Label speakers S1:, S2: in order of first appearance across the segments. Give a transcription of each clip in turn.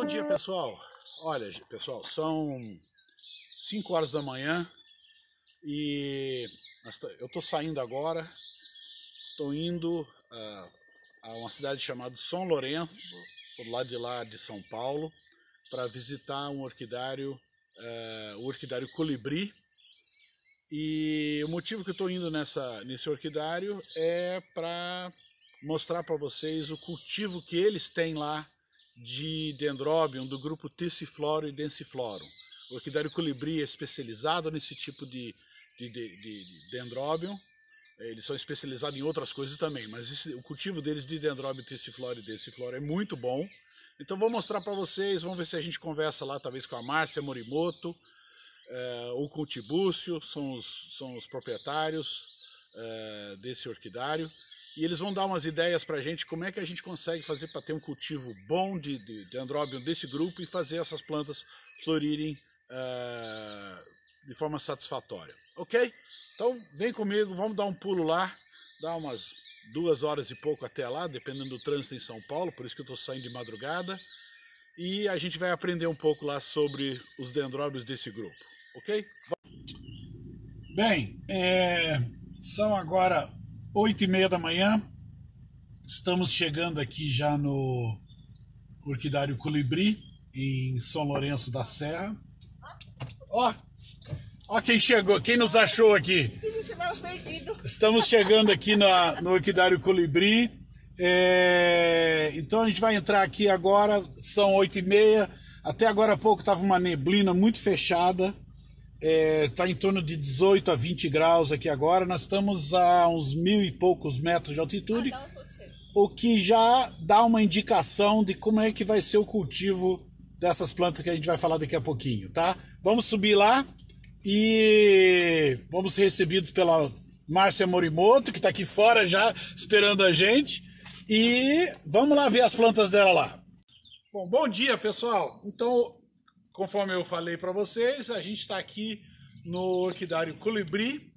S1: Bom dia, pessoal. Olha, pessoal, são 5 horas da manhã e eu estou saindo agora. Estou indo a uma cidade chamada São Lourenço, do lado de lá de São Paulo, para visitar um orquidário, o orquidário Colibri. E o motivo que eu estou indo nesse orquidário é para mostrar para vocês o cultivo que eles têm lá de Dendrobium do grupo Tissiflorum e Densiflorum. O orquidário Colibri é especializado nesse tipo de Dendrobium. Eles são especializados em outras coisas também, mas o cultivo deles de Dendrobium Tissiflorum e Densiflorum é muito bom. Então vou mostrar para vocês, vamos ver se a gente conversa lá talvez com a Márcia Morimoto, ou com o Tibúcio, são os proprietários desse orquidário, e eles vão dar umas ideias para a gente como é que a gente consegue fazer para ter um cultivo bom de Dendrobium desse grupo e fazer essas plantas florirem de forma satisfatória, ok? Então vem comigo, vamos dar um pulo lá, dá umas 2 horas e pouco até lá, dependendo do trânsito em São Paulo, por isso que eu estou saindo de madrugada, e a gente vai aprender um pouco lá sobre os dendróbios desse grupo, ok? Bem, são agora 8h30 da manhã, estamos chegando aqui já no orquidário Colibri, em São Lourenço da Serra. Ó quem chegou, quem nos achou aqui. Estamos chegando aqui no orquidário Colibri. Então a gente vai entrar aqui agora, são 8h30. Até agora há pouco estava uma neblina muito fechada. Está em torno de 18 a 20 graus aqui agora. Nós estamos a uns 1.000 e poucos metros de altitude, o que já dá uma indicação de como é que vai ser o cultivo dessas plantas que a gente vai falar daqui a pouquinho, tá? Vamos subir lá e vamos ser recebidos pela Márcia Morimoto, que está aqui fora já esperando a gente, e vamos lá ver as plantas dela lá. Bom dia, pessoal. Então, conforme eu falei para vocês, a gente está aqui no orquidário Colibri,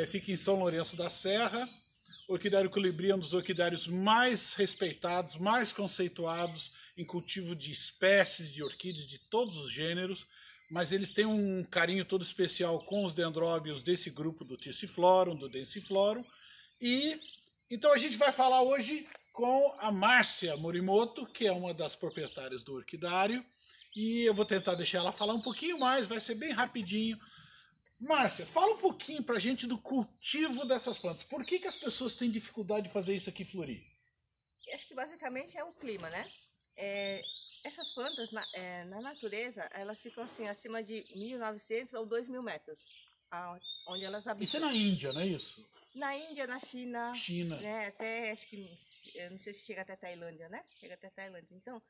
S1: fica em São Lourenço da Serra. O orquidário Colibri é um dos orquidários mais respeitados, mais conceituados em cultivo de espécies de orquídeas de todos os gêneros, mas eles têm um carinho todo especial com os dendróbios desse grupo do Tissiflorum, do Densiflorum. E então a gente vai falar hoje com a Márcia Morimoto, que é uma das proprietárias do orquidário, e eu vou tentar deixar ela falar um pouquinho mais, vai ser bem rapidinho. Márcia, fala um pouquinho pra gente do cultivo dessas plantas. Por que as pessoas têm dificuldade de fazer isso aqui florir?
S2: Eu acho que basicamente é o clima, né? Essas plantas, na natureza, elas ficam assim, acima de 1.900 ou 2.000 metros, onde elas habitam.
S1: Isso é na Índia, não é isso?
S2: Na Índia, na China. Né? Até, acho que, eu não sei se chega até Tailândia, né? Chega até Tailândia. Então,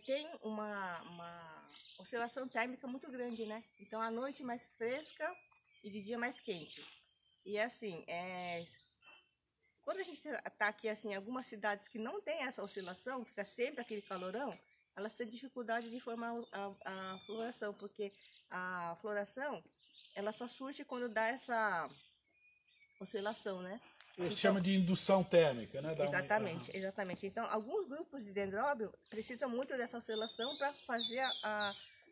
S2: tem uma oscilação térmica muito grande, né? Então, à noite mais fresca e de dia mais quente. E assim, quando a gente está aqui assim, em algumas cidades que não tem essa oscilação, fica sempre aquele calorão, elas têm dificuldade de formar a floração, porque a floração ela só surge quando dá essa oscilação, né?
S1: Eles chamam de indução térmica, né?
S2: Exatamente. Então, alguns grupos de dendróbio precisam muito dessa oscilação para fazer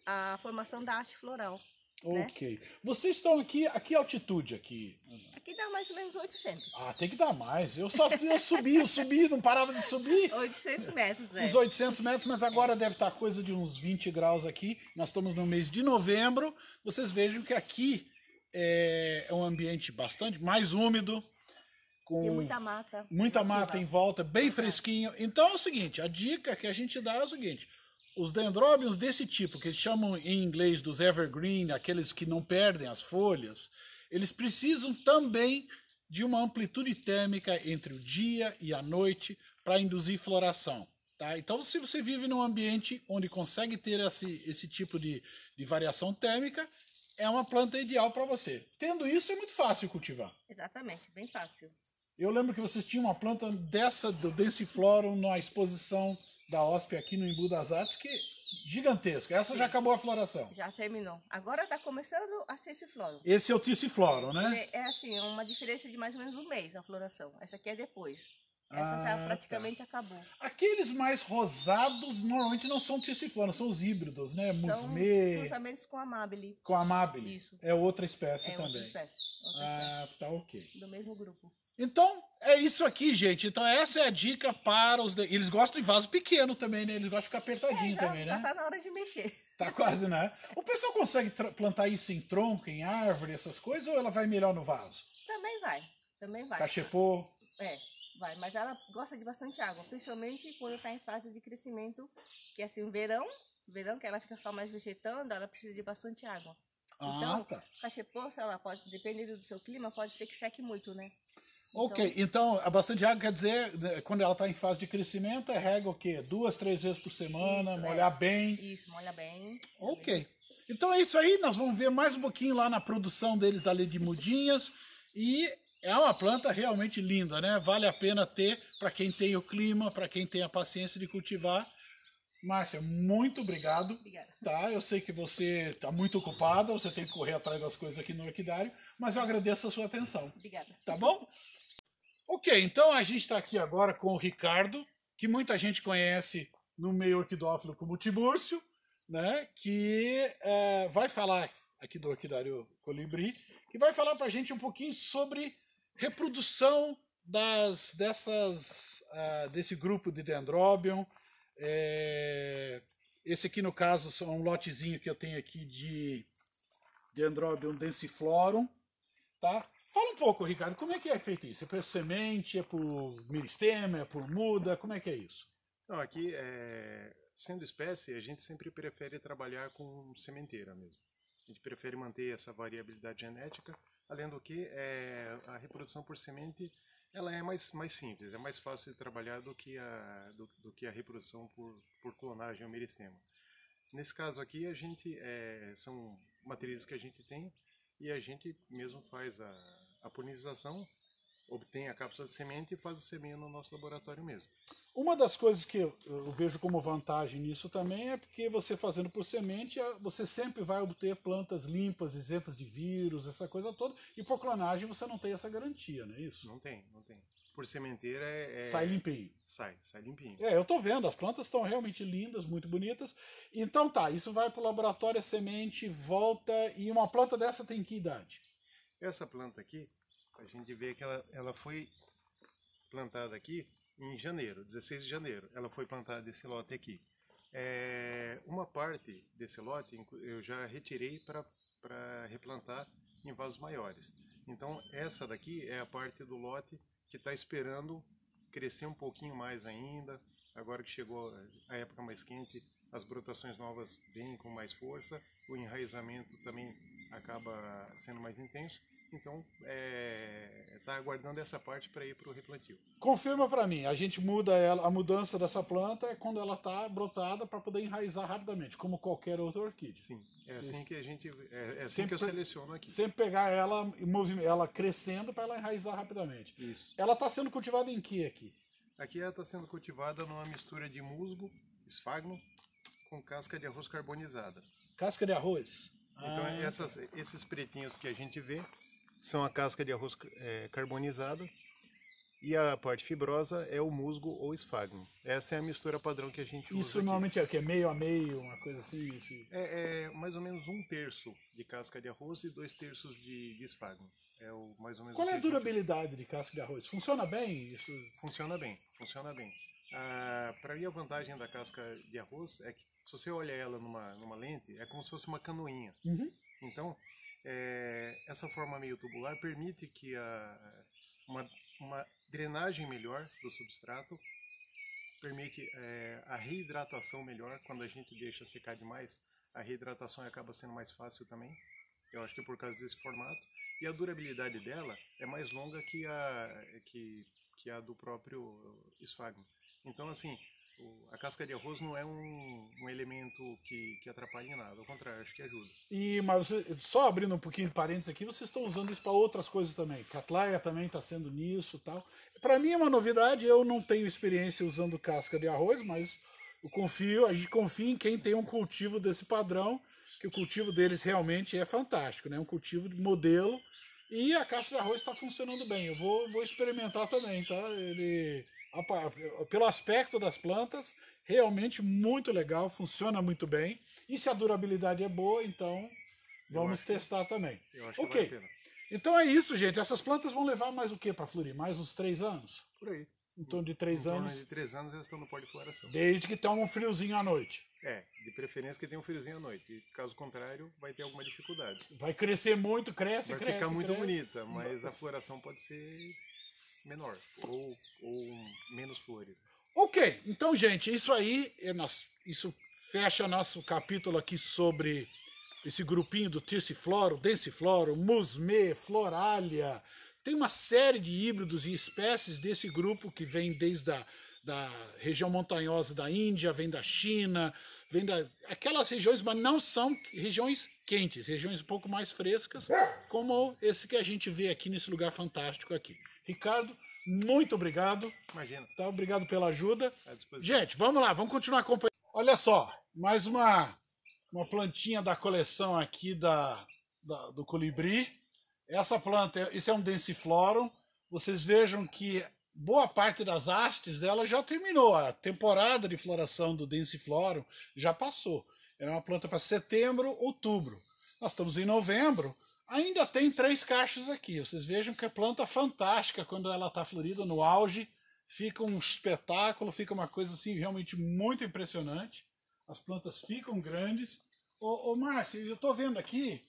S2: a formação da haste floral.
S1: Ok. Né? Vocês estão aqui, a que altitude aqui?
S2: Aqui dá mais ou menos 800.
S1: Ah, tem que dar mais. Eu subi, não parava de subir.
S2: 800 metros, né?
S1: Uns 800 metros, mas agora deve estar coisa de uns 20 graus aqui. Nós estamos no mês de novembro. Vocês vejam que aqui é um ambiente bastante mais úmido. Com
S2: muita mata.
S1: Muita mata em volta, bem fresquinho. Então é o seguinte, a dica que a gente dá é o seguinte: os dendróbios desse tipo, que eles chamam em inglês dos evergreen, aqueles que não perdem as folhas, eles precisam também de uma amplitude térmica entre o dia e a noite para induzir floração. Tá? Então, se você vive num ambiente onde consegue ter esse tipo de variação térmica, é uma planta ideal para você. Tendo isso, é muito fácil cultivar.
S2: Exatamente, bem fácil.
S1: Eu lembro que vocês tinham uma planta dessa do Densiflorum na exposição da OSP aqui no Embu das Artes, que é gigantesca. Essa já acabou a floração.
S2: Já terminou. Agora está começando a Tissiflorum.
S1: Esse é o Tissiflorum, né?
S2: É assim, uma diferença de mais ou menos um mês a floração. Essa aqui é depois. Essa já praticamente acabou.
S1: Aqueles mais rosados normalmente não são tissiflora, são os híbridos, né? Musmê.
S2: São cruzamentos com amabile.
S1: Com amabile.
S2: Isso.
S1: É outra espécie também.
S2: Outra espécie.
S1: Tá ok.
S2: Do mesmo grupo.
S1: Então, é isso aqui, gente. Então, essa é a dica para os... Eles gostam de vaso pequeno também, né? Eles gostam de ficar apertadinho também, né?
S2: Já tá na hora de mexer.
S1: Tá quase, né? O pessoal consegue plantar isso em tronco, em árvore, essas coisas, ou ela vai melhor no vaso?
S2: Também vai.
S1: Cachepô?
S2: Vai. Mas ela gosta de bastante água, principalmente quando está em fase de crescimento, que é assim, o verão que ela fica só mais vegetando, ela precisa de bastante água. Então, cachepô, sei lá, dependendo do seu clima, pode ser que seque muito, né?
S1: Ok, então a bastante água quer dizer, quando ela está em fase de crescimento, rega o quê? 2, 3 vezes por semana, molhar bem.
S2: Isso, molha bem.
S1: Ok. Então é isso aí, nós vamos ver mais um pouquinho lá na produção deles ali de mudinhas. E é uma planta realmente linda, né? Vale a pena ter para quem tem o clima, para quem tem a paciência de cultivar. Márcia, muito obrigado.
S2: Obrigada.
S1: Tá? Eu sei que você está muito ocupada, você tem que correr atrás das coisas aqui no orquidário, mas eu agradeço a sua atenção.
S2: Obrigada.
S1: Tá bom? Ok, então a gente está aqui agora com o Ricardo, que muita gente conhece no meio orquidófilo como Tibúrcio, né? Que vai falar aqui do Orquidário Colibri, que vai falar para a gente um pouquinho sobre reprodução desse grupo de Dendrobium. Esse aqui, no caso, é um lotezinho que eu tenho aqui de Dendrobium densiflorum, tá? Fala um pouco, Ricardo, como é que é feito isso? É por semente, é por meristema, é por muda, como é que é isso?
S3: Não, aqui, sendo espécie, a gente sempre prefere trabalhar com sementeira mesmo. A gente prefere manter essa variabilidade genética, além do que a reprodução por semente ela é mais simples, é mais fácil de trabalhar do que a reprodução por clonagem ou meristema. Nesse caso aqui, a gente são matrizes que a gente tem e a gente mesmo faz a polinização, obtém a cápsula de semente e faz o semeio no nosso laboratório mesmo.
S1: Uma das coisas que eu vejo como vantagem nisso também é porque você fazendo por semente, você sempre vai obter plantas limpas, isentas de vírus, essa coisa toda, e por clonagem você não tem essa garantia, não é isso?
S3: Não tem. Por sementeira
S1: sai limpinho.
S3: Sai limpinho.
S1: Eu tô vendo, as plantas estão realmente lindas, muito bonitas. Então tá, isso vai pro laboratório, a semente, volta, e uma planta dessa tem que idade?
S3: Essa planta aqui, a gente vê que ela foi plantada aqui em janeiro, 16 de janeiro. Ela foi plantada desse lote aqui. Uma parte desse lote eu já retirei para replantar em vasos maiores. Então essa daqui é a parte do lote que está esperando crescer um pouquinho mais ainda. Agora que chegou a época mais quente, as brotações novas vêm com mais força, o enraizamento também acaba sendo mais intenso. Então, está aguardando essa parte para ir para o replantio.
S1: Confirma para mim, a gente muda ela, a mudança dessa planta é quando ela está brotada para poder enraizar rapidamente, como qualquer outra orquídea.
S3: Sim, assim que a gente, assim que eu seleciono aqui.
S1: Sempre pegar ela crescendo para ela enraizar rapidamente.
S3: Isso.
S1: Ela está sendo cultivada em que aqui?
S3: Aqui ela está sendo cultivada numa mistura de musgo, esfagno, com casca de arroz carbonizada.
S1: Casca de arroz?
S3: Então esses pretinhos que a gente vê são a casca de arroz carbonizada e a parte fibrosa é o musgo ou esfagno. Essa é a mistura padrão que a gente usa.
S1: Isso normalmente é o quê? Meio a meio, uma coisa assim?
S3: É mais ou menos 1/3 de casca de arroz e 2/3 de esfagno. Mais ou menos.
S1: Qual é a durabilidade de casca de arroz? Funciona bem isso?
S3: Funciona bem. Para mim a vantagem da casca de arroz é que se você olha ela numa lente, é como se fosse uma canoinha.
S1: Uhum.
S3: Então, essa forma meio tubular permite que uma drenagem melhor do substrato, permite a reidratação melhor. Quando a gente deixa secar demais, a reidratação acaba sendo mais fácil também. Eu acho que é por causa desse formato. E a durabilidade dela é mais longa que a do próprio esfagno. Então, assim, a casca de arroz não é um elemento que atrapalha em nada, ao contrário, acho que ajuda.
S1: Mas só abrindo um pouquinho de parênteses aqui, vocês estão usando isso para outras coisas também. Catleia também está sendo nisso e tal. Para mim é uma novidade, eu não tenho experiência usando casca de arroz, mas a gente confia em quem tem um cultivo desse padrão, que o cultivo deles realmente é fantástico, né? Um cultivo de modelo, e a casca de arroz está funcionando bem. Eu vou experimentar também, tá? Pelo aspecto das plantas, realmente muito legal, funciona muito bem. E se a durabilidade é boa, então vamos testar também.
S3: Eu acho que vale a pena.
S1: Então é isso, gente. Essas plantas vão levar mais o que para florir? Mais uns 3 anos?
S3: Por aí.
S1: Em torno de 3 anos.
S3: De 3 anos elas estão no pó de floração.
S1: Desde que tenha um friozinho à noite.
S3: De preferência que tenha um friozinho à noite. E, caso contrário, vai ter alguma dificuldade.
S1: Vai crescer muito, cresce.
S3: Vai ficar muito bonita, mas a floração pode ser menor ou menos flores.
S1: Ok, então, gente, isso aí, isso fecha nosso capítulo aqui sobre esse grupinho do Tissiflorum, Densiflorum, Musme, Floralia. Tem uma série de híbridos e espécies desse grupo que vem desde da região montanhosa da Índia, vem da China, vem aquelas regiões, mas não são regiões quentes, regiões um pouco mais frescas, como esse que a gente vê aqui nesse lugar fantástico aqui. Ricardo, muito obrigado.
S3: Imagina.
S1: Tá, obrigado pela ajuda.
S3: À disposição.
S1: Gente, vamos lá, vamos continuar acompanhando. Olha só, mais uma plantinha da coleção aqui do colibri. Essa planta, esse é um Densiflorum. Vocês vejam que boa parte das hastes dela já terminou. A temporada de floração do Densiflorum já passou. Era uma planta para setembro, outubro. Nós estamos em novembro. Ainda tem 3 cachos aqui. Vocês vejam que é planta fantástica quando ela está florida no auge. Fica um espetáculo, fica uma coisa assim realmente muito impressionante. As plantas ficam grandes. Ô Márcia, eu estou vendo aqui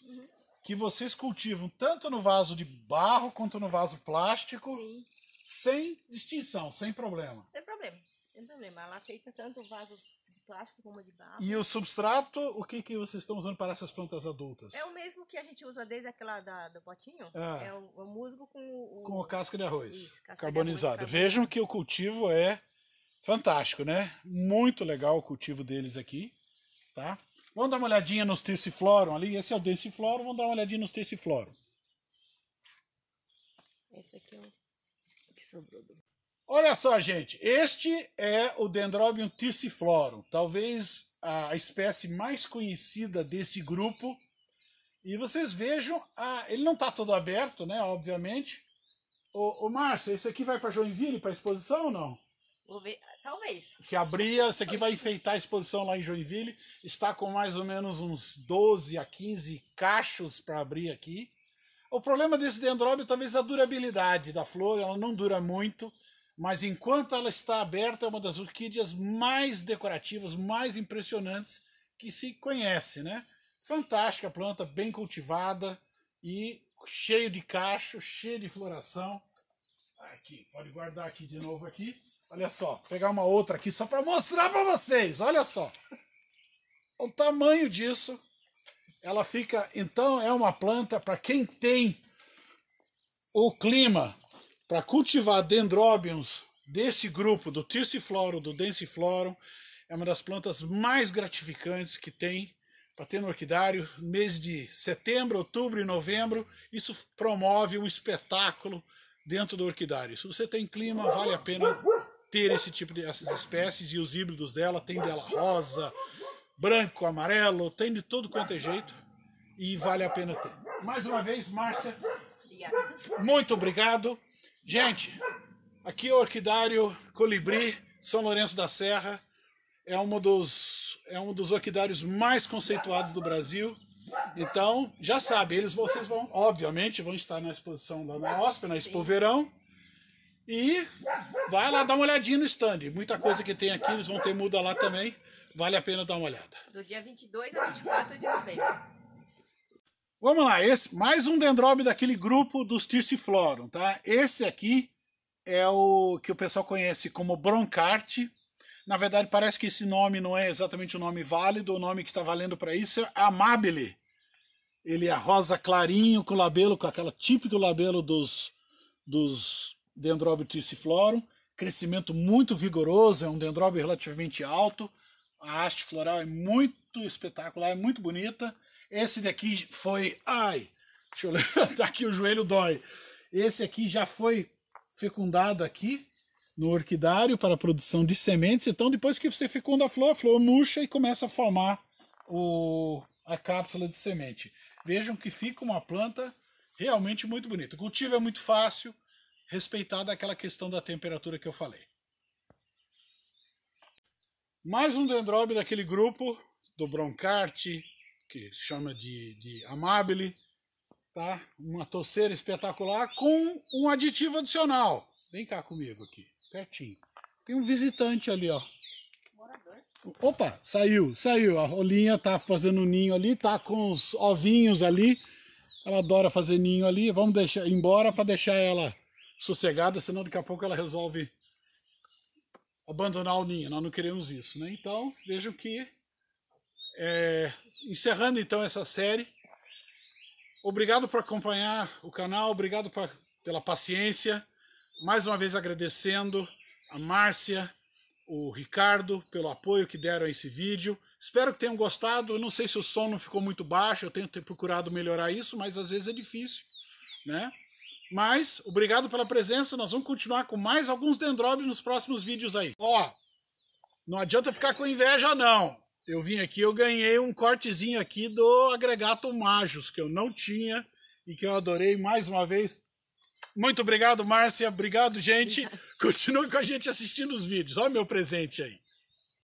S1: que vocês cultivam tanto no vaso de barro quanto no vaso plástico.
S2: Sim.
S1: Sem distinção, sem problema.
S2: Sem problema, sem problema. Ela aceita tanto o vaso de plástico como de barro.
S1: E o substrato, o que vocês estão usando para essas plantas adultas?
S2: É o mesmo que a gente usa desde aquela do potinho. É o musgo com
S1: o casca de arroz.
S2: Isso, casca
S1: carbonizado.
S2: De arroz,
S1: Vejam que o cultivo é fantástico, né? Muito legal o cultivo deles aqui, tá? Vamos dar uma olhadinha nos Tissiflorum ali. Esse é o Densiflorum, vamos dar uma olhadinha nos Tissiflorum.
S2: Esse aqui é o que sobrou.
S1: Olha só, gente, este é o Dendrobium Tissiflorum, talvez a espécie mais conhecida desse grupo. E vocês vejam, ele não está todo aberto, né, obviamente. Ô Márcio, esse aqui vai para Joinville, para exposição ou não?
S2: Vou ver, talvez.
S1: Se abrir, esse aqui vai enfeitar a exposição lá em Joinville. Está com mais ou menos uns 12 a 15 cachos para abrir aqui. O problema desse dendróbio talvez a durabilidade da flor, ela não dura muito, mas enquanto ela está aberta é uma das orquídeas mais decorativas, mais impressionantes que se conhece, né? Fantástica planta, bem cultivada e cheio de cacho, cheio de floração. Aqui, pode guardar aqui de novo aqui. Olha só, vou pegar uma outra aqui só para mostrar para vocês. Olha só o tamanho disso. Ela fica, então, é uma planta para quem tem o clima para cultivar dendróbiums desse grupo, do Tissiflorum, do Densiflorum. É uma das plantas mais gratificantes que tem para ter no orquidário. Mês de setembro, outubro e novembro, isso promove um espetáculo dentro do orquidário. Se você tem clima, vale a pena ter esse tipo essas espécies, e os híbridos dela, tem dela rosa, branco, amarelo, tem de todo quanto é jeito e vale a pena ter. Mais uma vez, Márcia, muito obrigado. Gente, aqui é o Orquidário Colibri, São Lourenço da Serra, é um dos orquidários mais conceituados do Brasil. Então, já sabe, vocês vão, obviamente, vão estar na exposição lá na OSP, na Expo Verão. E vai lá dar uma olhadinha no stand. Muita coisa que tem aqui, eles vão ter muda lá também. Vale a pena dar uma olhada.
S2: Do dia 22 a 24 de novembro.
S1: Vamos lá, mais um dendróbio daquele grupo dos Tissiflorum, tá? Esse aqui é o que o pessoal conhece como broncarte. Na verdade, parece que esse nome não é exatamente o nome válido. O nome que está valendo para isso é amabile. Ele é rosa clarinho, com labelo, com aquela típico labelo dos Dendrobium Tissiflorum, crescimento muito vigoroso, é um dendróbio relativamente alto, a haste floral é muito espetacular, é muito bonita. Esse daqui foi, deixa eu levantar aqui, o joelho dói. Esse aqui já foi fecundado aqui no orquidário para a produção de sementes. Então depois que você fecunda a flor murcha e começa a formar a cápsula de semente. Vejam que fica uma planta realmente muito bonita. O cultivo é muito fácil, respeitada aquela questão da temperatura que eu falei. Mais um dendróbio daquele grupo do Broncarte, que chama de Amabile, tá? Uma toceira espetacular com um aditivo adicional. Vem cá comigo aqui, pertinho. Tem um visitante ali, ó.
S2: Morador.
S1: Opa, saiu. A rolinha tá fazendo ninho ali, tá com os ovinhos ali. Ela adora fazer ninho ali. Vamos deixar embora para deixar ela sossegada, senão daqui a pouco ela resolve abandonar o ninho. Nós não queremos isso, né? Então, vejam que encerrando então essa série. Obrigado por acompanhar o canal, obrigado pela paciência. Mais uma vez agradecendo a Márcia, o Ricardo, pelo apoio que deram a esse vídeo. Espero que tenham gostado. Eu não sei se o som não ficou muito baixo, eu tenho procurado melhorar isso, mas às vezes é difícil, né? Mas, obrigado pela presença. Nós vamos continuar com mais alguns dendróbios nos próximos vídeos aí. Ó, não adianta ficar com inveja, não. Eu vim aqui, eu ganhei um cortezinho aqui do Agregatum Majus, que eu não tinha e que eu adorei mais uma vez. Muito obrigado, Márcia. Obrigado, gente. Continue com a gente assistindo os vídeos. Olha o meu presente aí.